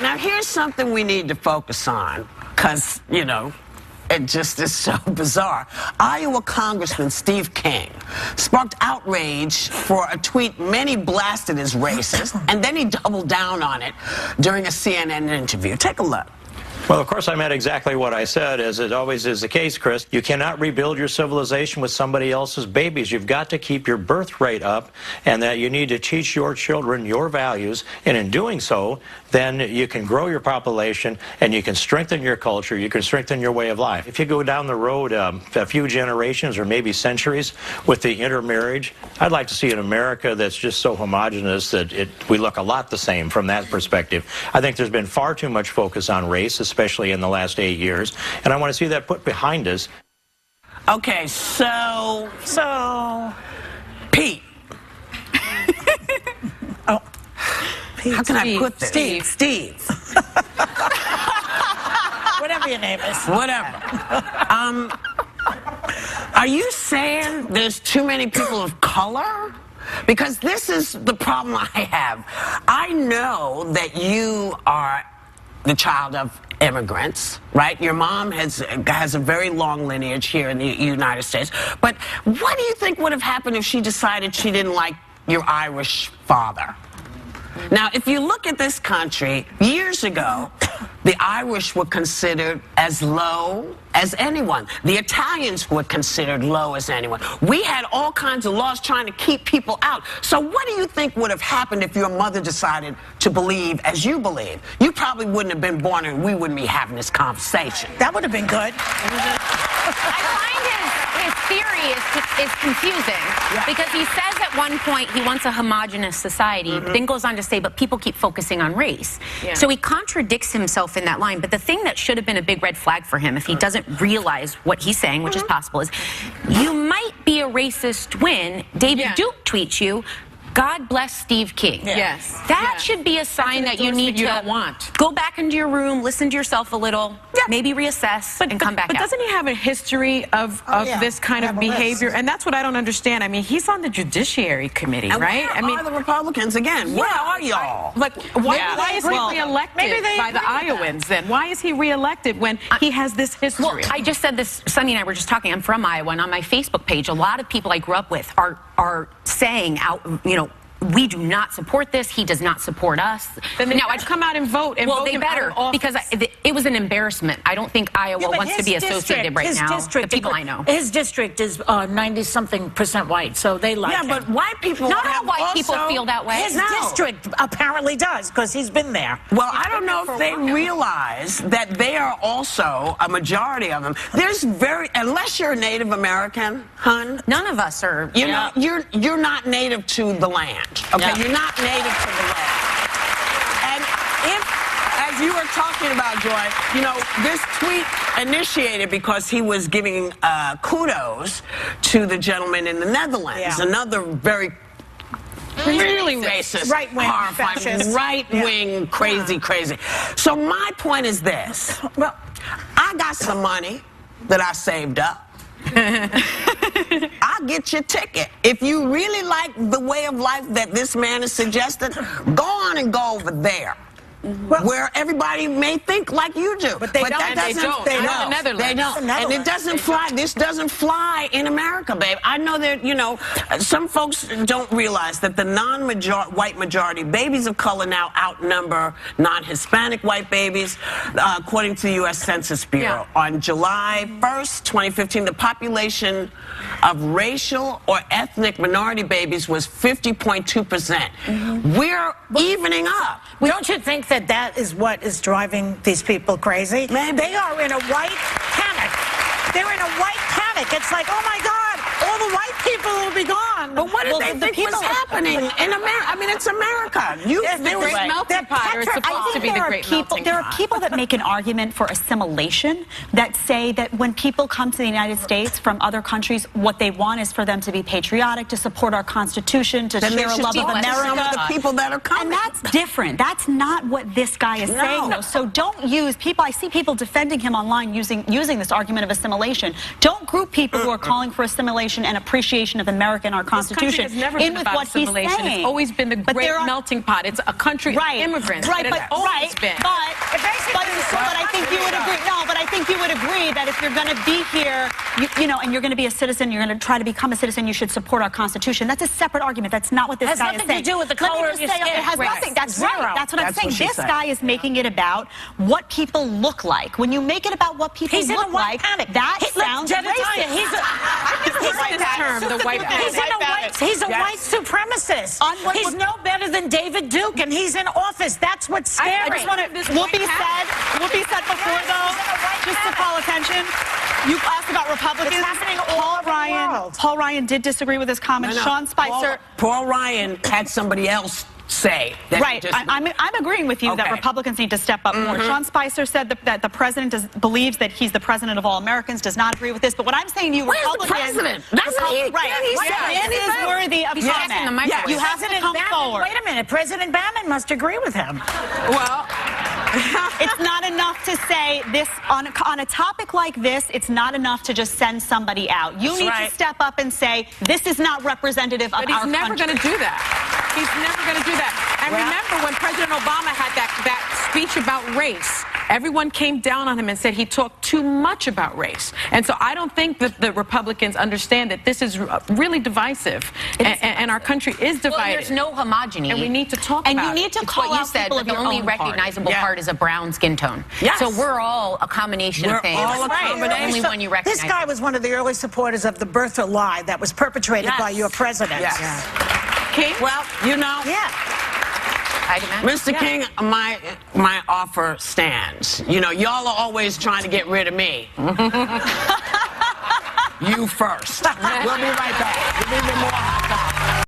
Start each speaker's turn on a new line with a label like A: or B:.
A: Now here's something we need to focus on, because, you know, it just is so bizarre. Iowa Congressman Steve King sparked outrage for a tweet many blasted as racist, and then he doubled down on it during a CNN interview. Take a look.
B: Well, of course, I meant exactly what I said, as it always is the case, Chris. You cannot rebuild your civilization with somebody else's babies. You've got to keep your birth rate up, and that you need to teach your children your values. And in doing so, then you can grow your population, and you can strengthen your culture, you can strengthen your way of life. If you go down the road a few generations or maybe centuries with the intermarriage, I'd like to see an America that's just so homogenous that we look a lot the same from that perspective. I think there's been far too much focus on race, especially in the last 8 years, and I want to see that put behind us.
A: Okay, so Pete.
C: Oh, Pete.
A: How can I put this?
C: Steve. Whatever your name is.
A: Whatever. Are you saying there's too many people of color? Because this is the problem I have. I know that you are the child of immigrants, right? Your mom has a very long lineage here in the United States. But what do you think would have happened if she decided she didn't like your Irish father? Now, if you look at this country, years ago, the Irish were considered as low as anyone. The Italians were considered low as anyone. We had all kinds of laws trying to keep people out. So what do you think would have happened if your mother decided to believe as you believe? You probably wouldn't have been born and we wouldn't be having this conversation.
C: That would have been good.
D: I find his theory is confusing, because he says at one point he wants a homogenous society, but then goes on to say, but people keep focusing on race. So he contradicts himself in that line. But the thing that should have been a big red flag for him, if he doesn't realize what he's saying, which is possible, is you might be a racist when David Duke tweets you, God bless Steve King.
E: Yes.
D: That should be a sign that you need to go back into your room, listen to yourself a little, maybe reassess, and come back out.
E: But doesn't he have a history of this kind of behavior? And that's what I don't understand. I mean, he's on the Judiciary Committee, right?
A: I mean, the Republicans again. Where are y'all?
E: Like, why is he reelected by the Iowans then? Why is he reelected when he has this history?
D: Well, I just said this. Sunny and I were just talking. I'm from Iowa, and on my Facebook page, a lot of people I grew up with are saying out, you know, we do not support this. He does not support us.
E: Then they would come out and vote. And
D: well, they better, because it was an embarrassment. I don't think Iowa wants to be associated right now. The people I know.
C: His district is 90-something% white, so they like him.
A: Yeah, but white people.
D: Not all white people feel that way.
C: His district apparently does, because he's been there.
A: Well, I don't know if they realize that they are also a majority of them. There's unless you're a Native American, hun.
D: None of us are.
A: You know, you're not native to the land. Okay, you're not native to the land. And if, as you were talking about, Joy, you know, this tweet initiated because he was giving kudos to the gentleman in the Netherlands, another very really racist,
C: right-wing,
A: horrifying, right-wing, crazy. So my point is this. Well, I got some money that I saved up. I'll get your ticket. If you really like the way of life that this man is suggesting, go on and go over there. Where everybody may think like you do.
C: But they don't.
A: They don't. And it doesn't fly. This doesn't fly in America, babe. I know that, you know, some folks don't realize that the white majority babies of color now outnumber non-Hispanic white babies, according to the U.S. Census Bureau. On July 1st, 2015, the population of racial or ethnic minority babies was 50.2%. We're evening up.
C: Don't you think that is what is driving these people crazy?
A: Maybe.
C: They are in a white panic. They're in a white panic. It's like, oh my God, all the white people will be gone.
A: But what did they think was happening in America? I mean, it's America.
E: There was melting pot. It's supposed to be the great melting pot.
F: There are people that make an argument for assimilation that say that when people come to the United States from other countries, what they want is for them to be patriotic, to support our Constitution, to share a love of America.
A: Some of the people that are coming.
F: And that's different. That's not what this guy is saying, though. So don't use people. I see people defending him online using this argument of assimilation. Don't group people who are calling for assimilation and appreciation of America and our Constitution Constitution.
E: This country has never
F: in
E: been
F: with
E: about
F: what he's
E: assimilation.
F: saying.
E: It's always been the
F: But
E: great
F: there are-
E: melting pot. It's a country of immigrants.
F: Right,
E: It
F: but
E: has always been.
F: But I think you would agree. No, but I think you would agree that if you're going to be here, you know, and you're going to be a citizen, you're going to try to become a citizen, you should support our Constitution. That's a separate argument. That's not what this
C: Has
F: guy is
C: nothing
F: saying.
C: to do with the
F: Let me
C: color
F: just
C: of your
F: say,
C: skin.
F: It has
C: Right.
F: nothing. That's
C: Zero.
F: right. That's what I'm
A: That's what
F: saying.
A: she
F: This
A: said.
F: guy is making it about what people look like. When you make it about what people
C: He's in a
F: look
C: white
F: like,
C: panic.
F: that sounds
C: Jedediah,
F: racist.
E: This term, the white panic.
C: He's a white supremacist. He's no better than David Duke, and he's in office. That's what's scary.
F: I just want to. Whoopi said before, though, just to call attention. You asked about Republicans.
C: It's happening all over the world.
F: Paul Ryan did disagree with his comments.
A: No.
F: Sean Spicer.
A: Paul Ryan had somebody else say that.
F: Right. I'm agreeing with you that
A: Okay.
F: Republicans need to step up more. Sean Spicer said that the president believes that he's the president of all Americans, does not agree with this. But what I'm saying to you,
A: Where's the
F: Republicans...
A: president? That's what he-
F: right.
A: he said.
F: This is worthy of
D: He's asking the
F: comment.
D: microwave.
F: You have to
C: President
F: come
C: Bannon,
F: forward.
C: wait a minute. President Bannon must agree with him.
E: Well,
F: It's not enough to say this on a topic like this. It's not enough to just send somebody out. You need to step up and say this is not representative of
E: but he's
F: our
E: never
F: country.
E: going to do that. He's never going to do that. And remember when President Obama had that speech about race, everyone came down on him and said he talked too much about race. And so I don't think that the Republicans understand that this is really divisive. And our country is divided.
D: Well, there's no homogeny.
E: And we need to talk
F: And
E: about
F: you need to
D: It's
F: call
D: what you
F: out
D: said,
F: people
D: but
F: of
D: the
F: your
D: only
F: own party.
D: recognizable
A: Yeah.
D: part is a brown skin tone.
A: Yes.
D: So we're all a combination
A: We're
D: of things.
A: all a combination.
D: Only one you recognize.
C: This guy was one of the early supporters of the birther lie that was perpetrated by your president.
A: Yes.
E: King?
A: Well, you know,
C: Yeah.
D: I demand.
A: Mr. King, my offer stands. You know, y'all are always trying to get rid of me. You first. We'll be right back. We'll be more hot